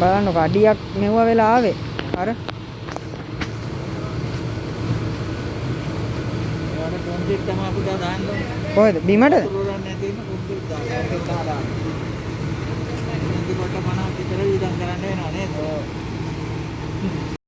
බලන්න කඩියක් මෙව වෙලා ආවේ. අර ඒවට කොන්දෙත් තමයි අපිට දාන්න ඕනේ. කොහෙද? බිමටද? උරුරන් නැති ඉන්න කොන්දෙත් දාන්න.